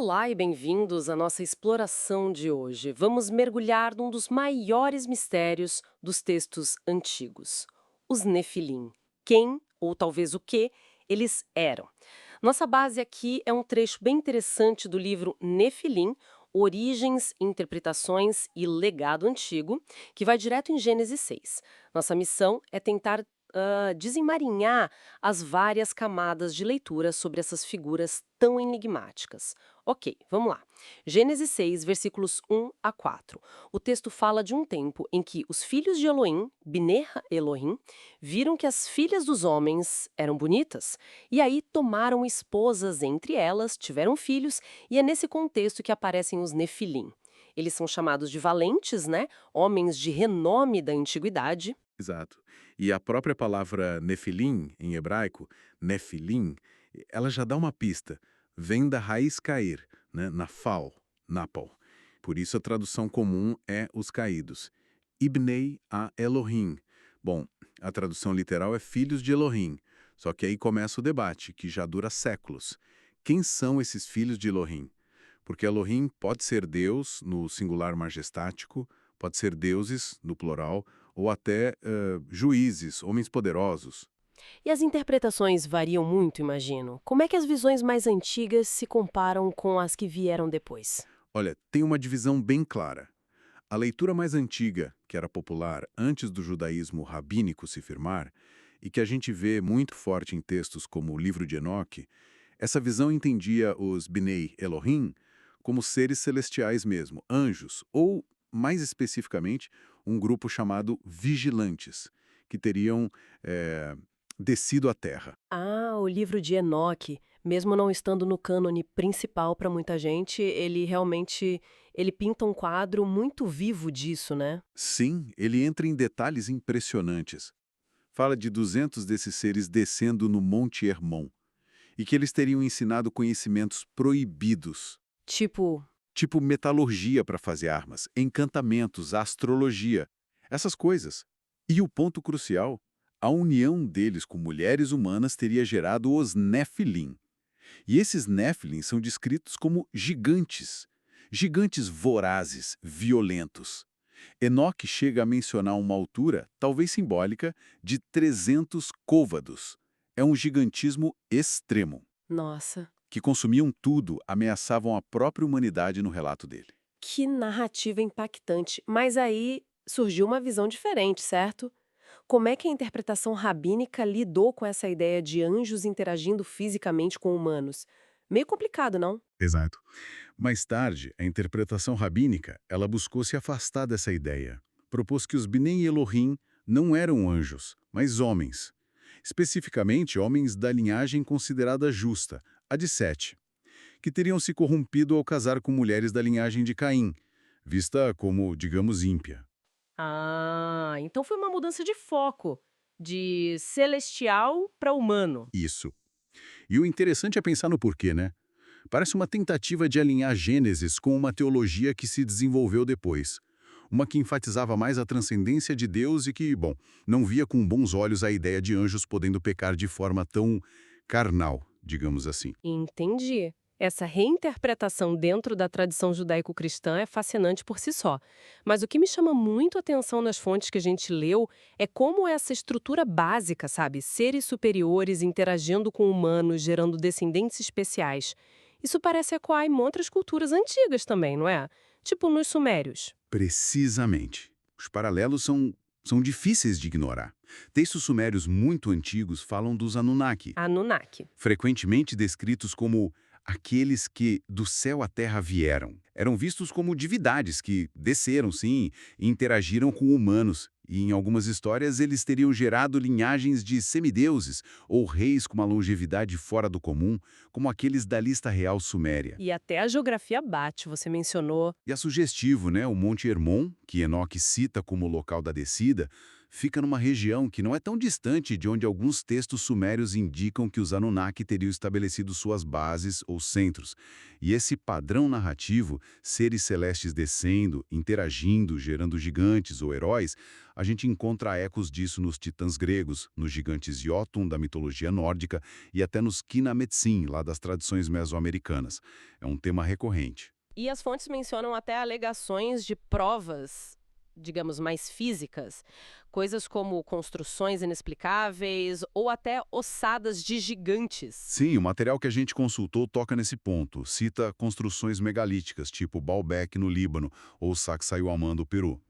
Olá e bem-vindos à nossa exploração de hoje. Vamos mergulhar num dos maiores mistérios dos textos antigos: os Nefilim. Quem, ou talvez o que, eles eram. Nossa base aqui é um trecho bem interessante do livro Nefilim, Origens, Interpretações e Legado Antigo, que vai direto em Gênesis 6. Nossa missão é tentar desemarinhar as várias camadas de leitura sobre essas figuras tão enigmáticas. Ok, vamos lá. Gênesis 6, versículos 1 a 4. O texto fala de um tempo em que os filhos de Elohim, Bnei Elohim, viram que as filhas dos homens eram bonitas e aí tomaram esposas entre elas, tiveram filhos, e é nesse contexto que aparecem os Nefilim. Eles são chamados de valentes, né? Homens de renome da antiguidade. Exato. E a própria palavra nefilim, em hebraico, nefilim, ela já dá uma pista. Vem da raiz cair, né? Nafal, napal. Por isso a tradução comum é os caídos. Ibnei a Elohim. Bom, a tradução literal é filhos de Elohim. Só que aí começa o debate, que já dura séculos. Quem são esses filhos de Elohim? Porque Elohim pode ser Deus, no singular majestático, pode ser deuses, no plural, ou até juízes, homens poderosos. E as interpretações variam muito, imagino. Como é que as visões mais antigas se comparam com as que vieram depois? Olha, tem uma divisão bem clara. A leitura mais antiga, que era popular antes do judaísmo rabínico se firmar, e que a gente vê muito forte em textos como o livro de Enoque, essa visão entendia os Bnei Elohim como seres celestiais mesmo, anjos, ou, mais especificamente, um grupo chamado vigilantes, que teriam descido à terra. Ah, o livro de Enoque, mesmo não estando no cânone principal para muita gente, ele realmente ele pinta um quadro muito vivo disso, né? Sim, ele entra em detalhes impressionantes. Fala de 200 desses seres descendo no Monte Hermon, e que eles teriam ensinado conhecimentos proibidos, Tipo, tipo metalurgia para fazer armas, encantamentos, astrologia, essas coisas. E o ponto crucial, a união deles com mulheres humanas teria gerado os Nefilim. E esses Nefilim são descritos como gigantes, gigantes vorazes, violentos. Enoque chega a mencionar uma altura, talvez simbólica, de 300 côvados. É um gigantismo extremo, nossa, que consumiam tudo, ameaçavam a própria humanidade no relato dele. que narrativa impactante. Mas aí surgiu uma visão diferente, certo? Como é que a interpretação rabínica lidou com essa ideia de anjos interagindo fisicamente com humanos? Meio complicado, não? Exato. Mais tarde, a interpretação rabínica, ela buscou se afastar dessa ideia. Propôs que os Bnei Elohim não eram anjos, mas homens. Especificamente, homens da linhagem considerada justa, a de Sete, que teriam se corrompido ao casar com mulheres da linhagem de Caim, vista como, digamos, ímpia. Ah, então foi uma mudança de foco, de celestial para humano. Isso. E o interessante é pensar no porquê, né? Parece uma tentativa de alinhar Gênesis com uma teologia que se desenvolveu depois. Uma que enfatizava mais a transcendência de Deus e que, bom, não via com bons olhos a ideia de anjos podendo pecar de forma tão carnal, digamos assim. Entendi. Essa reinterpretação dentro da tradição judaico-cristã é fascinante por si só. Mas o que me chama muito a atenção nas fontes que a gente leu é como essa estrutura básica, sabe? Seres superiores interagindo com humanos, gerando descendentes especiais. Isso parece ecoar em outras culturas antigas também, não é? Tipo nos sumérios. Precisamente. Os paralelos são difíceis de ignorar. Textos sumérios muito antigos falam dos Anunnaki, Anunnaki. frequentemente descritos como aqueles que do céu à terra vieram. Eram vistos como divindades que desceram, sim, e interagiram com humanos. E em algumas histórias eles teriam gerado linhagens de semideuses ou reis com uma longevidade fora do comum, como aqueles da lista real suméria. E até a geografia bate, você mencionou. E é sugestivo, né? O Monte Hermon, que Enoque cita como local da descida, fica numa região que não é tão distante de onde alguns textos sumérios indicam que os Anunnaki teriam estabelecido suas bases ou centros. E esse padrão narrativo, seres celestes descendo, interagindo, gerando gigantes ou heróis, a gente encontra ecos disso nos titãs gregos, nos gigantes Jotun da mitologia nórdica e até nos Kinametsin, lá das tradições mesoamericanas. É um tema recorrente. E as fontes mencionam até alegações de provas, digamos, mais físicas, coisas como construções inexplicáveis ou até ossadas de gigantes. Sim, o material que a gente consultou toca nesse ponto. Cita construções megalíticas, tipo Baalbek no Líbano ou Sacsayhuamán do Peru.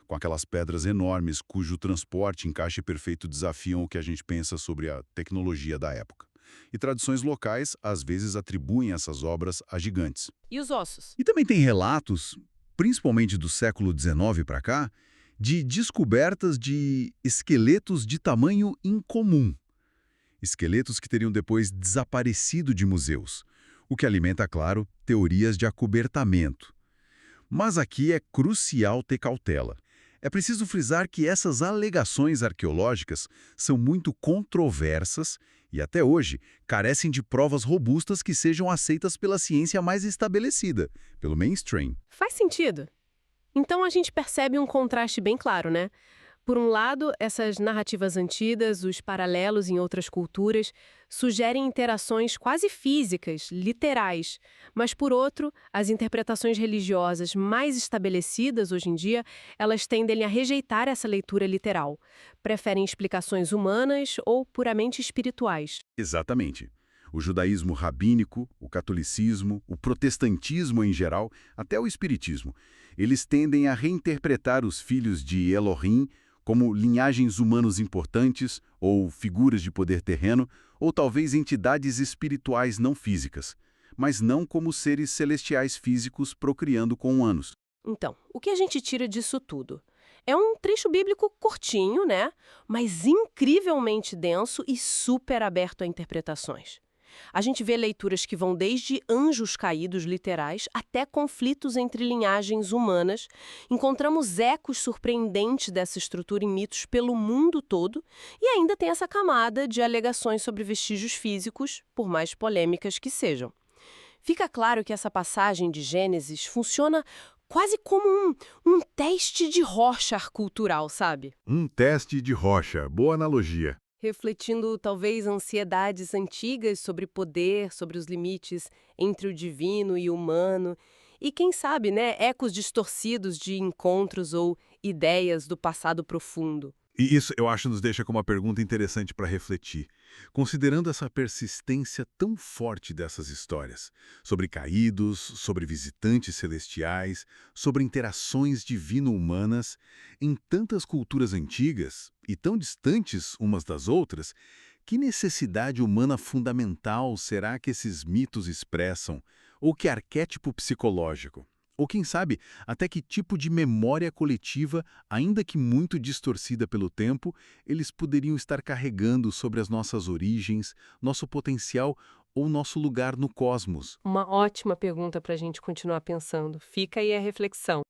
Com aquelas pedras enormes cujo transporte e encaixe perfeito desafiam o que a gente pensa sobre a tecnologia da época. E tradições locais, às vezes, atribuem essas obras a gigantes. E os ossos? E também tem relatos, principalmente do século XIX para cá, de descobertas de esqueletos de tamanho incomum. Esqueletos que teriam depois desaparecido de museus, o que alimenta, claro, teorias de acobertamento. Mas aqui é crucial ter cautela. É preciso frisar que essas alegações arqueológicas são muito controversas e, até hoje, carecem de provas robustas que sejam aceitas pela ciência mais estabelecida, pelo mainstream. Faz sentido. Então a gente percebe um contraste bem claro, né? Por um lado, essas narrativas antigas, os paralelos em outras culturas, sugerem interações quase físicas, literais. Mas, por outro, as interpretações religiosas mais estabelecidas hoje em dia, elas tendem a rejeitar essa leitura literal. Preferem explicações humanas ou puramente espirituais. Exatamente. O judaísmo rabínico, o catolicismo, o protestantismo em geral, até o espiritismo, eles tendem a reinterpretar os filhos de Elohim como linhagens humanos importantes, ou figuras de poder terreno, ou talvez entidades espirituais não físicas, mas não como seres celestiais físicos procriando com humanos. Então, o que a gente tira disso tudo? É um trecho bíblico curtinho, né? Mas incrivelmente denso e super aberto a interpretações. A gente vê leituras que vão desde anjos caídos literais até conflitos entre linhagens humanas. Encontramos ecos surpreendentes dessa estrutura em mitos pelo mundo todo e ainda tem essa camada de alegações sobre vestígios físicos, por mais polêmicas que sejam. Fica claro que essa passagem de Gênesis funciona quase como um teste de rocha cultural, sabe? Um teste de rocha, boa analogia. Refletindo talvez ansiedades antigas sobre poder, sobre os limites entre o divino e o humano, e quem sabe, né, ecos distorcidos de encontros ou ideias do passado profundo. E isso, eu acho, nos deixa com uma pergunta interessante para refletir. Considerando essa persistência tão forte dessas histórias, sobre caídos, sobre visitantes celestiais, sobre interações divino-humanas, em tantas culturas antigas e tão distantes umas das outras, que necessidade humana fundamental será que esses mitos expressam? Ou que arquétipo psicológico? Ou quem sabe, até que tipo de memória coletiva, ainda que muito distorcida pelo tempo, eles poderiam estar carregando sobre as nossas origens, nosso potencial ou nosso lugar no cosmos? Uma ótima pergunta para a gente continuar pensando. Fica aí a reflexão.